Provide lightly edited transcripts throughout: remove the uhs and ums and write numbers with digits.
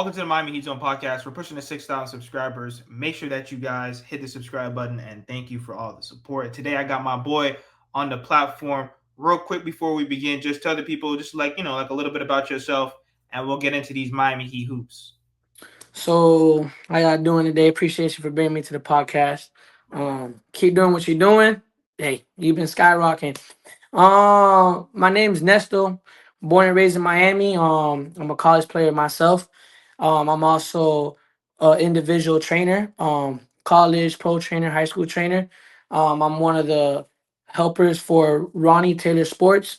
Welcome to the Miami Heat Zone podcast. We're pushing to 6,000 subscribers. Make sure that you guys hit the subscribe button and thank you for all the support. Today, I got my boy on the platform. Real quick before we begin, just tell the people, just like a little bit about yourself, and we'll get into these Miami Heat hoops. So, how y'all doing today? Appreciate you for bringing me to the podcast. Keep doing what you're doing. Hey, you've been skyrocketing. My name's Nesto. Born and raised in Miami. I'm a college player myself. I'm also an individual trainer. College pro trainer, high school trainer. I'm one of the helpers for Ronnie Taylor Sports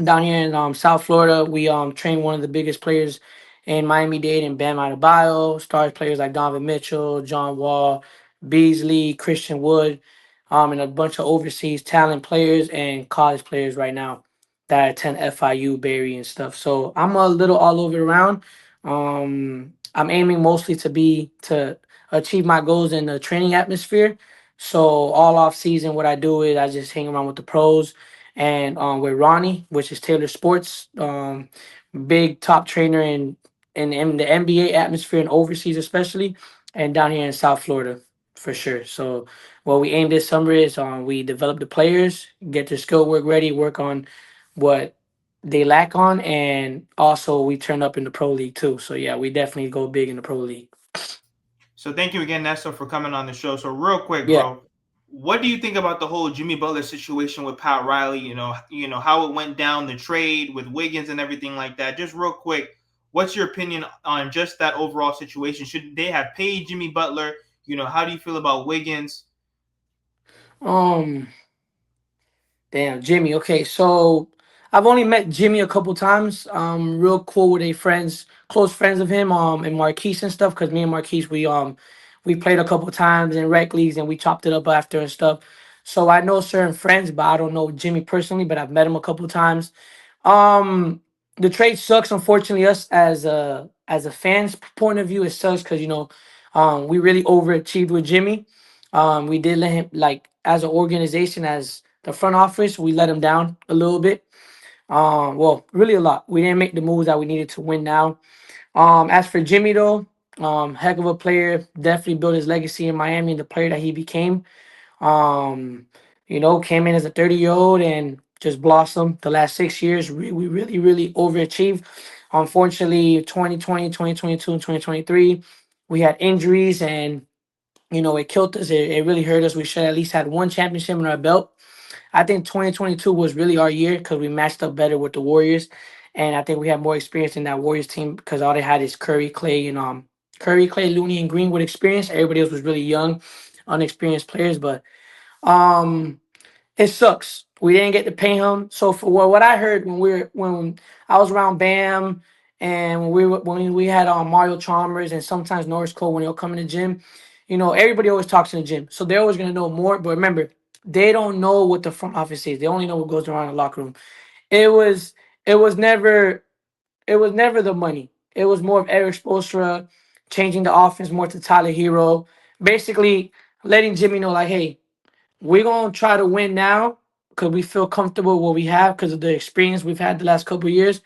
down here in South Florida. We train one of the biggest players in Miami Dade and Bam Adebayo. Stars players like Donovan Mitchell, John Wall, Beasley, Christian Wood, and a bunch of overseas talent players and college players right now that attend FIU, Barry, and stuff. So I'm a little all over around. I'm aiming mostly to achieve my goals in the training atmosphere. So all off season, what I do is I just hang around with the pros and with Ronnie, which is Taylor Sports, big top trainer in the NBA atmosphere and overseas especially, and down here in South Florida for sure. So what we aim this summer is we develop the players, get their skill work ready, work on what they lack on, and also we turn up in the pro league too. So yeah, we definitely go big in the pro league. So thank you again, Nestor, for coming on the show. So real quick, Yeah. bro, what do you think about the whole Jimmy Butler situation with Pat Riley? You know how it went down, the trade with Wiggins and everything like that. Just real quick, what's your opinion on just that overall situation? Should they have paid Jimmy Butler? How do you feel about Wiggins? Um. Damn, Jimmy. Okay, so I've only met Jimmy a couple times. Real cool with a friends, close friends of him. And Marquise and stuff. Cause me and Marquise, we played a couple times in rec leagues and we chopped it up after and stuff. So I know certain friends, but I don't know Jimmy personally. But I've met him a couple times. Um, the trade sucks. Unfortunately, us as a fans point of view, it sucks because we really overachieved with Jimmy. We did let him like as an organization, as the front office, we let him down a little bit. Well, really a lot. We didn't make the moves that we needed to win now. As for Jimmy though, heck of a player. Definitely built his legacy in Miami and the player that he became. Um, came in as a 30-year-old and just blossomed the last 6 years. We really, really overachieved. Unfortunately, 2020, 2022, and 2023, we had injuries and it killed us. It really hurt us. We should at least had one championship in our belt. I think 2022 was really our year because we matched up better with the Warriors, and I think we had more experience in that Warriors team because all they had is Curry, Clay, Looney, and Green with experience. Everybody else was really young, unexperienced players. But um, it sucks. We didn't get to pay him. So for what I heard when I was around Bam and when we had Mario Chalmers and sometimes Norris Cole when they'll come in the gym, everybody always talks in the gym, so they're always gonna know more. But remember, they don't know what the front office is. They only know what goes around in the locker room. It was it was never it was never the money. It was more of Eric Spoelstra changing the offense more to Tyler Hero, basically letting Jimmy know like, hey, we're gonna try to win now because we feel comfortable with what we have because of the experience we've had the last couple of years,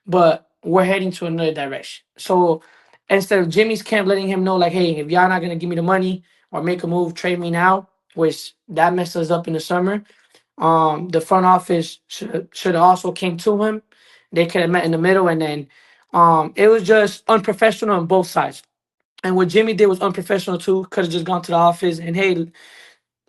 but we're heading to another direction. So instead of Jimmy's camp letting him know, like, hey, if y'all not gonna give me the money or make a move, trade me now, which that messed us up in the summer. The front office should have also came to him. They could have met in the middle, and then it was just unprofessional on both sides. And what Jimmy did was unprofessional too. Could have just gone to the office and hey,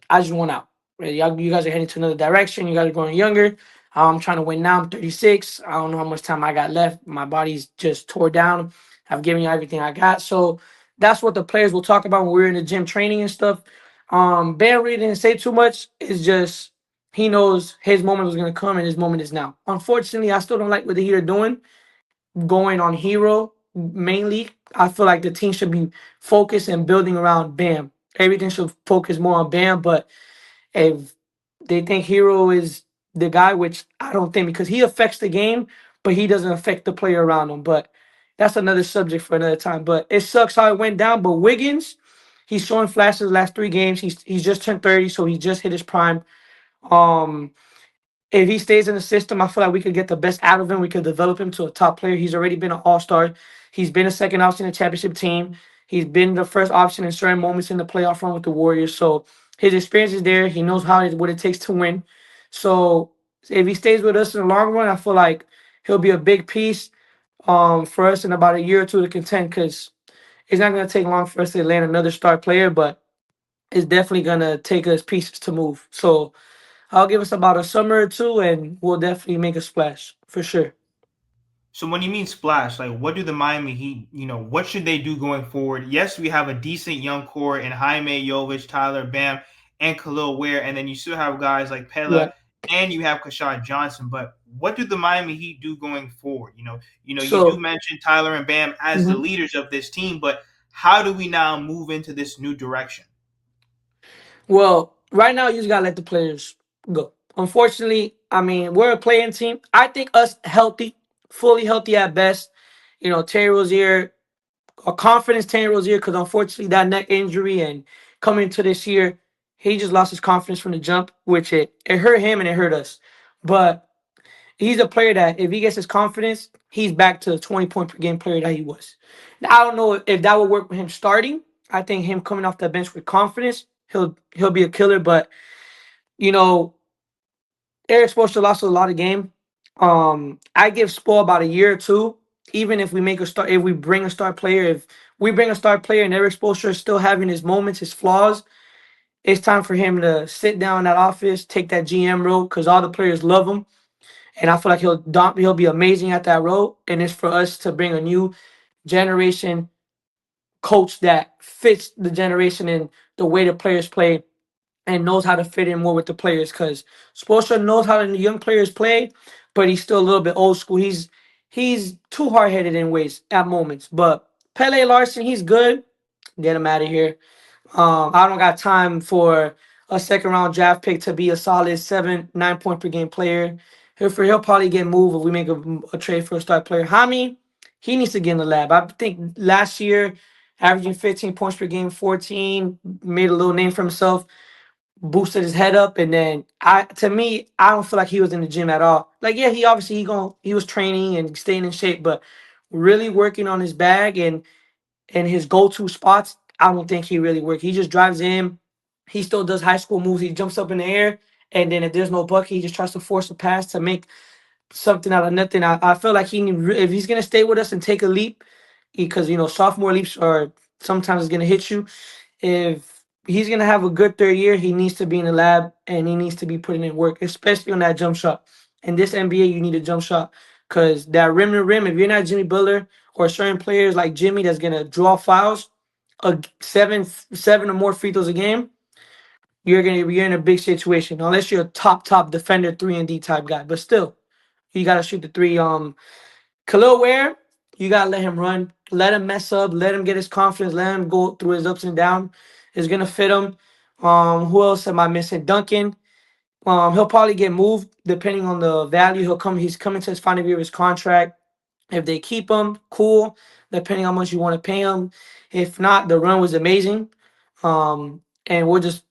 I just want out. Right? You guys are heading to another direction. You guys are growing younger. I'm trying to win now. I'm 36. I don't know how much time I got left. My body's just tore down. I've given you everything I got. So that's what the players will talk about when we're in the gym training and stuff. Bam really didn't say too much. It's just he knows his moment was gonna come and his moment is now. Unfortunately, I still don't like what the Heat are doing, going on Hero mainly. I feel like the team should be focused and building around Bam. Everything should focus more on Bam, but if they think Hero is the guy, which I don't think because he affects the game, but he doesn't affect the player around him. But that's another subject for another time. But it sucks how it went down. But Wiggins, he's showing flashes the last 3 games. He's just turned 30, so he just hit his prime. Um, if he stays in the system, I feel like we could get the best out of him. We could develop him to a top player. He's already been an all-star. He's been a second option in the championship team. He's been the first option in certain moments in the playoff run with the Warriors. So his experience is there. He knows what it takes to win. So if he stays with us in the long run, I feel like he'll be a big piece for us in about a year or two to contend, because it's not going to take long for us to land another star player, but it's definitely going to take us pieces to move. So I'll give us about a summer or two, and we'll definitely make a splash for sure. So when you mean splash, like what do the Miami Heat, what should they do going forward? Yes, we have a decent young core in Jaime, Jovic, Tyler, Bam, and Khalil Ware, and then you still have guys like Pella Yeah. and you have Kashad Johnson. But what do the Miami Heat do going forward? You do So, mention Tyler and Bam as the mhm. leaders of this team, but how do we now move into this new direction? Well, right now you just gotta let the players go. Unfortunately, I mean, we're a playing team. I think us healthy, fully healthy at best. Terry Rozier, a confidence Terry Rozier, because unfortunately that neck injury and coming into this year, he just lost his confidence from the jump, which it hurt him and it hurt us. But he's a player that if he gets his confidence, he's back to the 20-point per game player that he was. Now, I don't know if that would work with him starting. I think him coming off the bench with confidence, he'll be a killer. But you know, Eric Spoelstra lost a lot of game. I give Spo about a year or two. Even if we make a start, if we bring a star player, if we bring a star player and Eric Spoelstra is still having his moments, his flaws, it's time for him to sit down in that office, take that GM role, because all the players love him, and I feel like he'll be amazing at that role. And it's for us to bring a new generation coach that fits the generation and the way the players play and knows how to fit in more with the players, because Spoelstra knows how the young players play, but he's still a little bit old school. He's too hard headed in ways at moments. But Pele Larson, he's good. Get him out of here. I don't got time for a second round draft pick to be a solid 7, 9 point per game player. He'll probably get moved if we make a trade for a star player. Hami, he needs to get in the lab. I think last year, averaging 15 points per game, 14, made a little name for himself, boosted his head up, and then to me, I don't feel like he was in the gym at all. Like, yeah, he was training and staying in shape, but really working on his bag and his go-to spots, I don't think he really worked. He just drives in. He still does high school moves. He jumps up in the air, and then if there's no bucket, he just tries to force a pass to make something out of nothing. I feel like if he's gonna stay with us and take a leap, because sophomore leaps are sometimes gonna hit you. If he's gonna have a good third year, he needs to be in the lab and he needs to be putting in work, especially on that jump shot. In this NBA, you need a jump shot, because that rim to rim. If you're not Jimmy Butler or certain players like Jimmy that's gonna draw fouls, seven or more free throws a game, you're in a big situation. Unless you're a top defender, 3-and-D type guy, but still, you gotta shoot the three. Khalil Ware, you gotta let him run, let him mess up, let him get his confidence, let him go through his ups and downs. It's gonna fit him. Who else am I missing? Duncan. He'll probably get moved depending on the value. He's coming to his final year of his contract. If they keep him, cool. Depending on how much you want to pay him. If not, the run was amazing. And we're just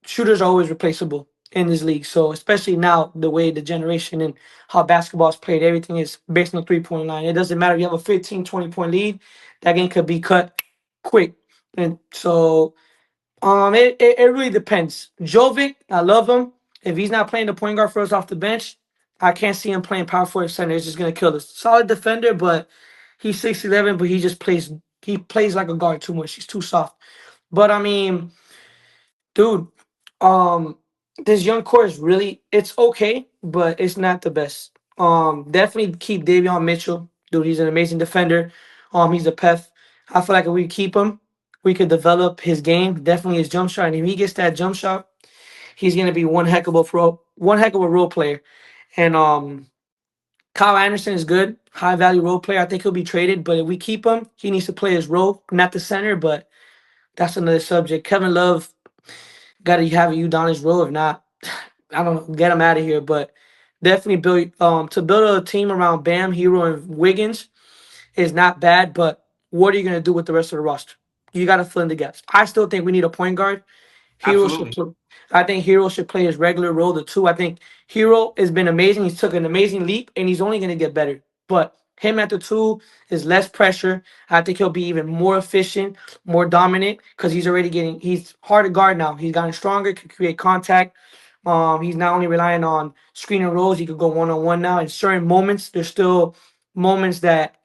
shooters are always replaceable in this league. So especially now, the way the generation and how basketball is played, everything is based on the 3-point line. It doesn't matter if you have a 15, 20-point lead, that game could be cut quick. And so it really depends. Jovic, I love him. If he's not playing the point guard for us off the bench, I can't see him playing power forward center. It's just gonna kill us. Solid defender, but he's 6'11", but he plays like a guard too much. He's too soft. But I mean, dude, um, this young core is really, it's okay, but it's not the best. Definitely keep Davion Mitchell, dude. He's an amazing defender. He's a peth. I feel like if we keep him, we could develop his game. Definitely his jump shot, and if he gets that jump shot, he's gonna be one heck of a role player. And Kyle Anderson is good, high value role player. I think he'll be traded, but if we keep him, he needs to play his role, not the center. But that's another subject. Kevin Love got to have a Udonis role. If not, I don't know, get him out of here. But definitely build a team around Bam, Hero, and Wiggins is not bad. But what are you gonna do with the rest of the roster? You got to fill in the gaps. I still think we need a point guard. Hero should Absolutely. play. I think Hero should play his regular role, the two. I think Hero has been amazing. He's took an amazing leap, and he's only going to get better. But Him at the two is less pressure. I think he'll be even more efficient, more dominant because he's hard to guard now. He's gotten stronger, can create contact. He's not only relying on screen and rolls, he could go one on one now. In certain moments, there's still moments that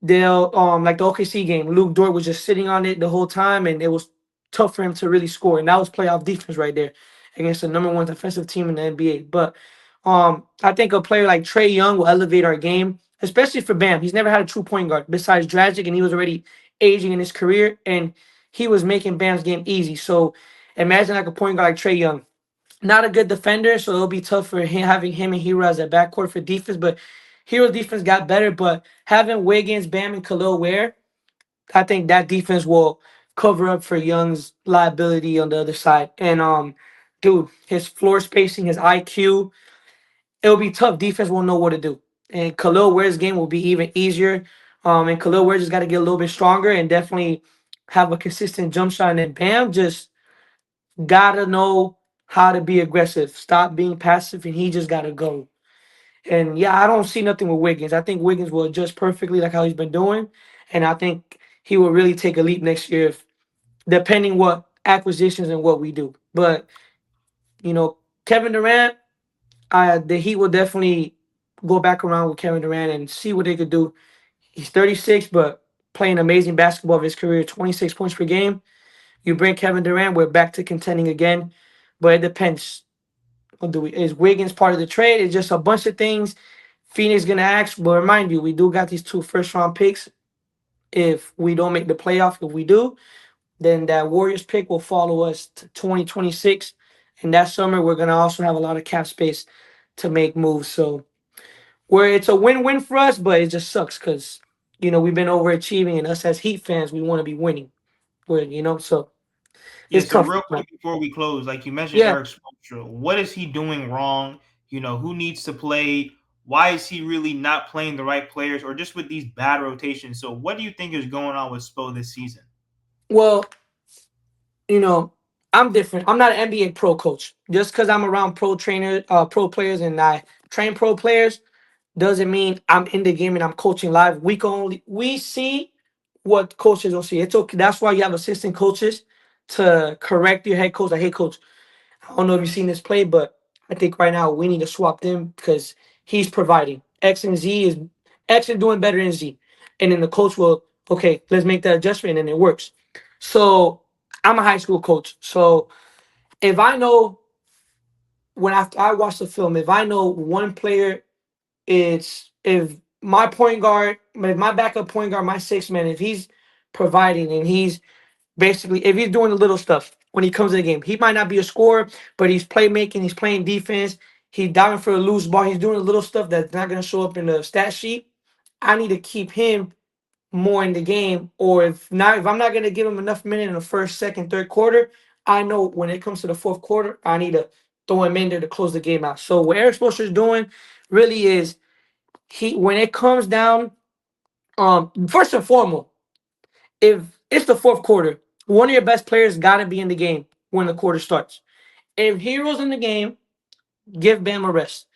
they'll like the OKC game. Luke Dort was just sitting on it the whole time, and it was tough for him to really score. And that was playoff defense right there against the number one defensive team in the NBA. But I think a player like Trey Young will elevate our game, especially for Bam. He's never had a true point guard besides Dragic, and he was already aging in his career, and he was making Bam's game easy. So imagine like a point guard like Trey Young. Not a good defender, so it'll be tough for him having him and Hero as a backcourt for defense. But Hero's defense got better. But having Wiggins, Bam, and Khalil Ware, I think that defense will cover up for Young's liability on the other side. And dude, his floor spacing, his IQ, it'll be tough. Defense won't know what to do. And Khalil Ware's game will be even easier. And Khalil Ware just got to get a little bit stronger and definitely have a consistent jump shot. And then Bam just gotta know how to be aggressive. Stop being passive, and he just gotta go. And yeah, I don't see nothing with Wiggins. I think Wiggins will adjust perfectly like how he's been doing, and I think he will really take a leap next year, if, depending what acquisitions and what we do. But Kevin Durant, the Heat will definitely go back around with Kevin Durant and see what they could do. He's 36, but playing amazing basketball of his career, 26 points per game. You bring Kevin Durant, we're back to contending again. But it depends. Is Wiggins part of the trade? It's just a bunch of things Phoenix gonna ask. But remind you, we do got these 2 first-round picks. If we don't make the playoff, if we do, then that Warriors pick will follow us to 2026. And that summer, we're gonna also have a lot of cap space to make moves. So where it's a win-win for us, but it just sucks because we've been overachieving, and us as Heat fans, we want to be winning. So Yeah, it's so tough. real quick before we close, like you mentioned Yeah. Eric Spoelstra, what is he doing wrong? Who needs to play? Why is he really not playing the right players, or just with these bad rotations? So what do you think is going on with Spo this season? Well, you know, I'm different. I'm not an NBA pro coach. Just because I'm around pro players, and I train pro players, doesn't mean I'm in the game and I'm coaching live. We see what coaches don't see. It's okay. That's why you have assistant coaches to correct your head coach. Like, hey, coach, I don't know if you've seen this play, but I think right now we need to swap them because he's providing. X is doing better than Z. And then the coach will, okay, let's make that adjustment, and it works. So I'm a high school coach. So if I know, when after I watch the film, if I know one player, it's if my point guard, if my backup point guard, my six man, if he's providing and he's basically, if he's doing the little stuff when he comes to the game, he might not be a scorer, but he's playmaking, he's playing defense, he's diving for a loose ball, he's doing the little stuff that's not going to show up in the stat sheet. I need to keep him more in the game, or if not, if I'm not going to give him enough minutes in the first, second, third quarter, I know when it comes to the fourth quarter, I need to throw him in there to close the game out. So what Eric Spoelstra is doing really is, he when it comes down, first and foremost, if it's the fourth quarter, one of your best players got to be in the game when the quarter starts. If Hero's in the game, give Bam a rest.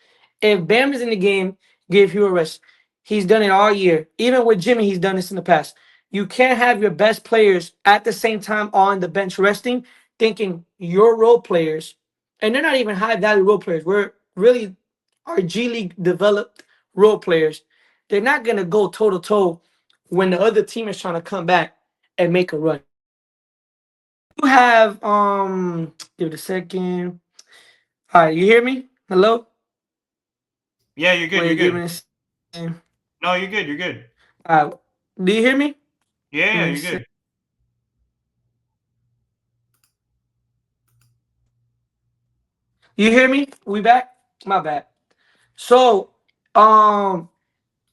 If Bam is in the game, give Hero a rest. He's done it all year. Even with Jimmy, he's done this in the past. You can't have your best players at the same time on the bench resting, thinking your role players, and they're not even high value role players. We're really our G League developed role players. They're not gonna go toe to toe when the other team is trying to come back and make a run. You have give it a second. All right, you hear me? Hello? Yeah, you're good. You're Wait, give me good. a second. No, you're good. You're good. All right. Do you hear me? Yeah, Give yeah, me a you're sec. good. You hear me? We back? My bad. So, um,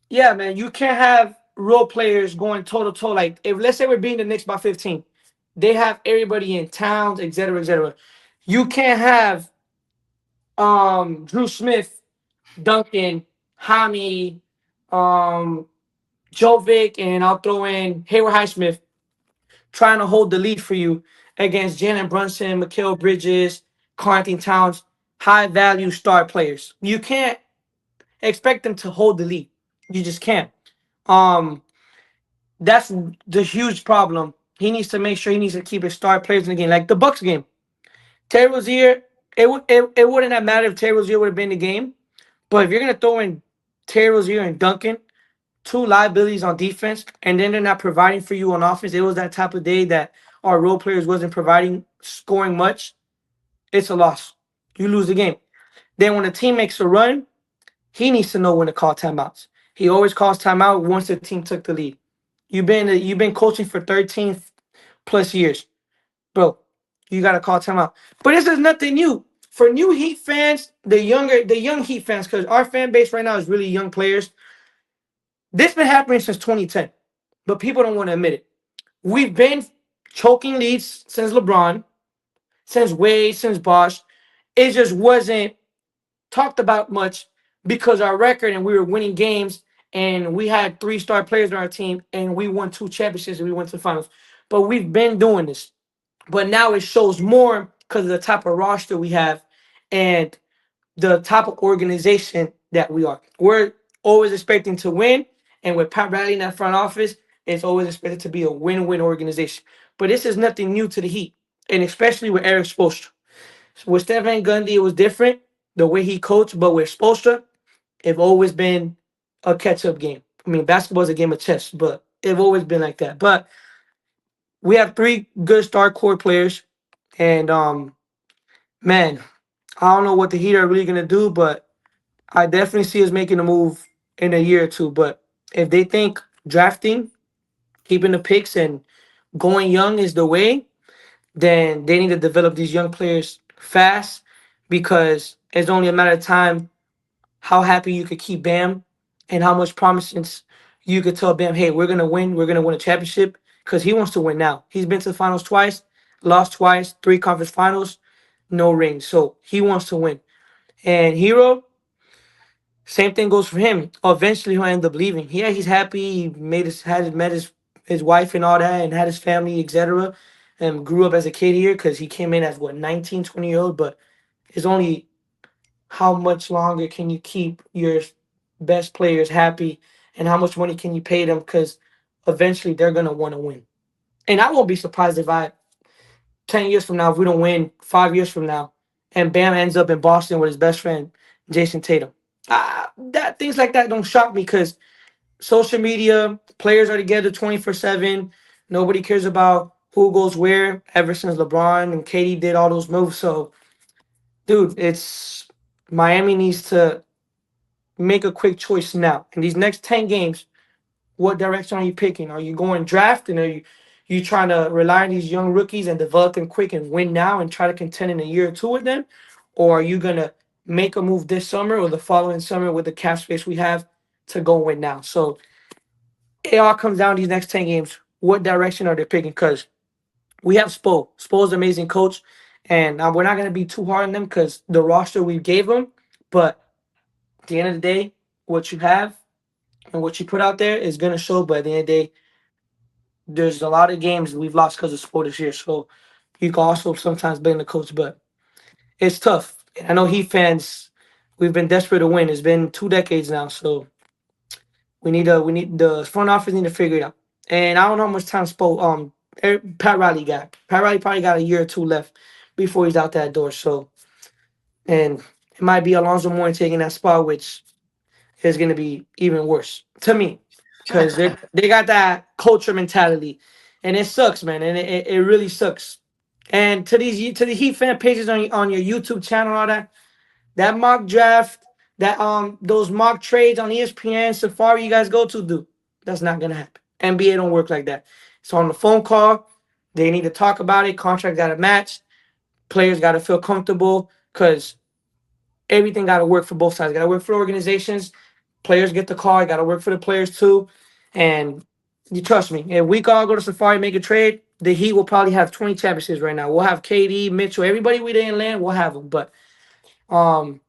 yeah, man, you can't have role players going toe to toe. Like, if let's say we're beating the Knicks by 15, they have everybody in towns, etc., etc. You can't have Drew Smith, Duncan, Hami, um, Jovic, and I'll throw in Hayward Highsmith trying to hold the lead for you against Jalen Brunson, Mikal Bridges, Carlton Towns, high value star players. You can't expect them to hold the lead. You just can't. Um, that's the huge problem. He needs to make sure he needs to keep his star players in the game, like the Bucks game. Terry Rozier, it wouldn't have mattered if Terry Rozier would have been in the game. But if you're gonna throw in Terry Rozier and Duncan, two liabilities on defense, and then they're not providing for you on offense, it was that type of day that our role players wasn't providing, scoring much. It's a loss. You lose the game. Then when the team makes a run, he needs to know when to call timeouts. He always calls timeout once the team took the lead. You've been coaching for 13 plus years, bro. You gotta call timeout. But this is nothing new for new Heat fans. The young Heat fans, because our fan base right now is really young players. This been happening since 2010, but people don't want to admit it. We've been choking leads since LeBron, since Wade, since Bosh. It just wasn't talked about much because our record and we were winning games and we had three-star players on our team and we won two championships and we went to the finals. But we've been doing this. But now it shows more because of the type of roster we have and the type of organization that we are. We're always expecting to win. And with Pat Riley in that front office, it's always expected to be a win-win organization. But this is nothing new to the Heat. And especially with Eric Spoelstra. With Stephen Gundy, it was different the way he coached, but with Spoelstra, it's always been a catch-up game. I mean, basketball is a game of chess, but it's always been like that. But we have three good star core players, and man, I don't know what the Heat are really gonna do, but I definitely see us making a move in a year or two. But if they think drafting, keeping the picks, and going young is the way, then they need to develop these young players fast because it's only a matter of time how happy you could keep Bam and how much promise you could tell Bam, hey, we're gonna win a championship because he wants to win now. He's been to the finals twice, lost twice, three conference finals, no rings. So he wants to win. And Hero, same thing goes for him. Eventually he'll end up leaving. Yeah, he's happy, he met his wife and all that and had his family, etc. And grew up as a kid here because he came in as what 19, 20 year old, but it's only how much longer can you keep your best players happy and how much money can you pay them because eventually they're going to want to win. And I won't be surprised if 10 years from now, if we don't win 5 years from now, and Bam ends up in Boston with his best friend, Jason Tatum. That things like that don't shock me because social media, players are together 24/7. Nobody cares about who goes where ever since LeBron and Katie did all those moves. So, dude, it's Miami needs to make a quick choice now. In these next 10 games, what direction are you picking? Are you going draft and are you trying to rely on these young rookies and develop them quick and win now and try to contend in a year or two with them? Or are you gonna make a move this summer or the following summer with the cap space we have to go win now? So it all comes down to these next 10 games. What direction are they picking? Because we have Spo. Spo's an amazing coach. And we're not going to be too hard on them because the roster we gave them. But at the end of the day, what you have and what you put out there is going to show. But at the end of the day, there's a lot of games we've lost because of Spo this year. So you can also sometimes blame the coach. But it's tough. I know Heat fans, we've been desperate to win. It's been 2 decades now. So we need the front office need to figure it out. And I don't know how much time Pat Riley got. Pat Riley probably got a year or two left before he's out that door. So and it might be Alonzo Mourning taking that spot, which is going to be even worse to me because they got that culture mentality, and it sucks, man, and it really sucks. And to the Heat fan pages on your YouTube channel, all that mock draft, that those mock trades on ESPN, Safari, you guys go to, do that's not gonna happen. NBA don't work like that. It's on the phone call. They need to talk about it. Contract got to match. Players got to feel comfortable because everything got to work for both sides. Got to work for organizations. Players get the call. Got to work for the players too. And you trust me, if we all go to Safari make a trade, the Heat will probably have 20 championships right now. We'll have KD, Mitchell, everybody we didn't land, we'll have them. But um,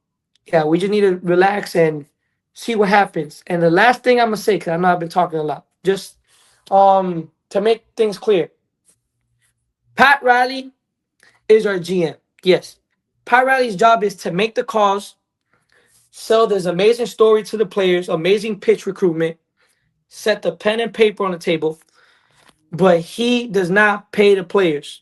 yeah, we just need to relax and see what happens. And the last thing I'm gonna say, because I know I've been talking a lot, just to make things clear, Pat Riley is our GM. Yes, Pat Riley's job is to make the calls, sell this amazing story to the players, amazing pitch recruitment, set the pen and paper on the table, but he does not pay the players.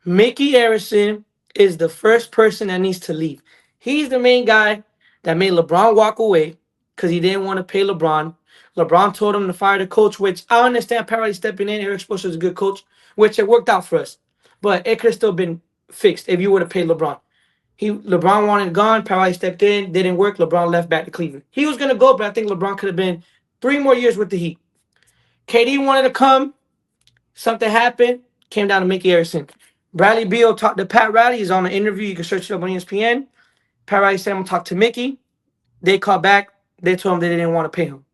Mickey Arison is the first person that needs to leave. He's the main guy that made LeBron walk away because he didn't want to pay LeBron. LeBron told him to fire the coach, which I understand Pat Riley stepping in. Eric Spoelstra is a good coach, which it worked out for us. But it could have still been fixed if you would have paid LeBron. LeBron wanted gone. Pat Riley stepped in, didn't work. LeBron left back to Cleveland. He was gonna go, but I think LeBron could have been 3 more years with the Heat. KD wanted to come. Something happened. Came down to Mickey Arison. Bradley Beal talked to Pat Riley. He's on the interview. You can search it up on ESPN. Pat Riley said, I'm going to talk to Mickey. They called back. They told him they didn't want to pay him.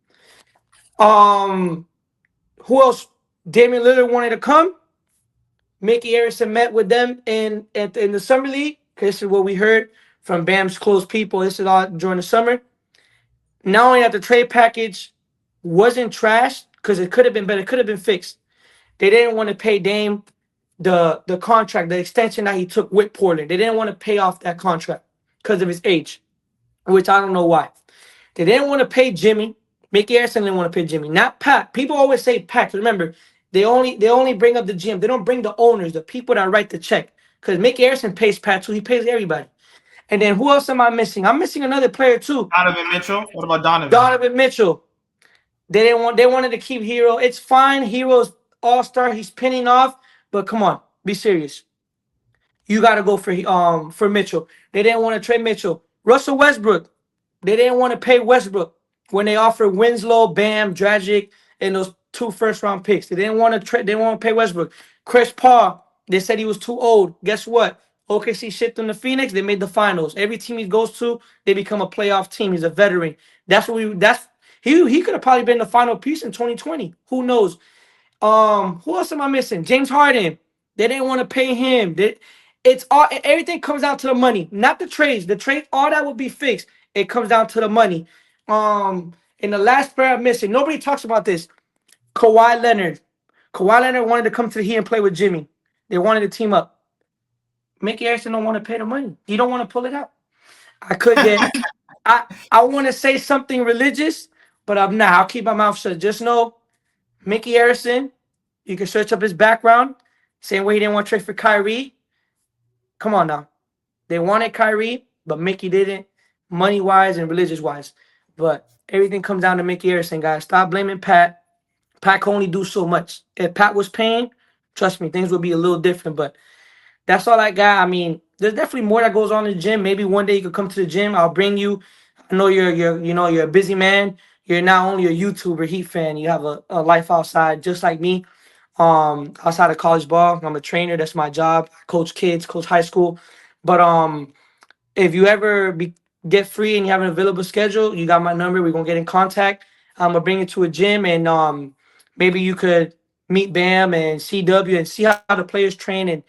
Who else? Damian Lillard wanted to come. Mickey Arison met with them in the summer league. This is what we heard from Bam's close people. This is all during the summer. Not only that the trade package wasn't trashed, because it could have been better, it could have been fixed. They didn't want to pay Dame the contract, the extension that he took with Portland. They didn't want to pay off that contract because of his age, which I don't know why. They didn't want to pay Jimmy. Mickey Arison didn't want to pay Jimmy, not Pat. People always say Pat. Remember, they only bring up the GM. They don't bring the owners, the people that write the check. Because Mickey Arison pays Pat too. He pays everybody. And then who else am I missing? I'm missing another player too. Donovan Mitchell. What about Donovan? Donovan Mitchell. They wanted to keep Hero. It's fine. Hero's all-star. He's pinning off. But come on, be serious. You got to go for Mitchell. They didn't want to trade Mitchell. Russell Westbrook. They didn't want to pay Westbrook when they offered Winslow, Bam, Dragic, and those 2 first-round picks. They didn't want to trade. They didn't want to pay Westbrook. Chris Paul. They said he was too old. Guess what? OKC shipped him to Phoenix. They made the finals. Every team he goes to, they become a playoff team. He's a veteran. He could have probably been the final piece in 2020. Who knows? Who else am I missing? James Harden. They didn't want to pay him. It's all everything comes down to the money, not the trades. The trade, all that will be fixed. It comes down to the money. And the last player I'm missing, nobody talks about this. Kawhi Leonard. Kawhi Leonard wanted to come to the Heat and play with Jimmy. They wanted to team up. Mickey Arison don't want to pay the money. He don't want to pull it out. I could get. I want to say something religious, but I'm not. I'll keep my mouth shut. Just know, Mickey Arison. You can search up his background. Same way he didn't want to trade for Kyrie. Come on now. They wanted Kyrie, but Mickey didn't, money-wise and religious-wise. But everything comes down to Mickey Arison, guys. Stop blaming Pat. Pat can only do so much. If Pat was paying, trust me, things would be a little different. But that's all I got. I mean, there's definitely more that goes on in the gym. Maybe one day you could come to the gym. I'll bring you. I know you're a busy man. You're not only a YouTuber, Heat fan. You have a life outside, just like me. Outside of college ball, I'm a trainer. That's my job. I coach kids, coach high school. But if you ever get free and you have an available schedule, you got my number. We're gonna get in contact. I'm gonna bring you to a gym, and maybe you could meet Bam and CW and see how the players train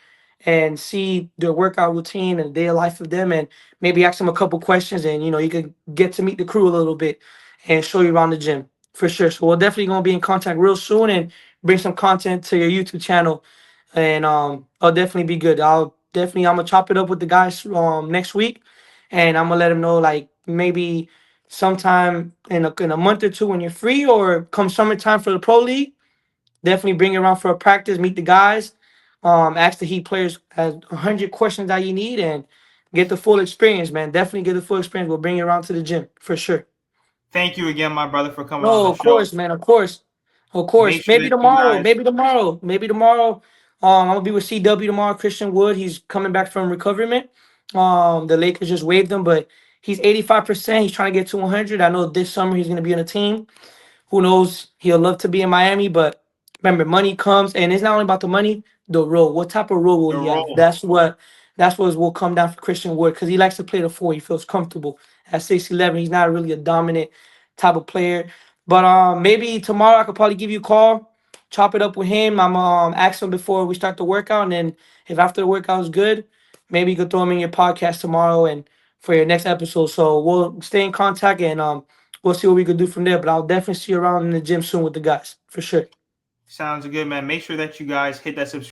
and see their workout routine and day of life of them, and maybe ask them a couple questions, and you could get to meet the crew a little bit and show you around the gym for sure. So we're definitely gonna be in contact real soon and bring some content to your YouTube channel, and I'll definitely be good. I'm gonna chop it up with the guys next week, and I'm gonna let them know like maybe sometime in a month or two when you're free, or come summertime for the pro league. Definitely bring it around for a practice, meet the guys, ask the Heat players 100 questions that you need, and get the full experience, man. Definitely get the full experience. We'll bring you around to the gym for sure. Thank you again, my brother, for coming No, on the of show. course, man. Of course. Make sure Maybe that you tomorrow. guys- Maybe tomorrow. Maybe tomorrow. I'm gonna be with CW tomorrow. Christian Wood. He's coming back from recovery. The Lakers just waived him, but he's 85%. He's trying to get to 100. I know this summer he's gonna be on a team. Who knows? He'll love to be in Miami, but remember, money comes, and it's not only about the money. The role. What type of role will The he have? role. That's what will come down for Christian Wood, because he likes to play the 4. He feels comfortable at 6'11". He's not really a dominant type of player. But maybe tomorrow I could probably give you a call, chop it up with him. I'm ask him before we start the workout, and then if after the workout is good, maybe you could throw him in your podcast tomorrow and for your next episode. So we'll stay in contact, and we'll see what we could do from there. But I'll definitely see you around in the gym soon with the guys for sure. Sounds good, man. Make sure that you guys hit that subscribe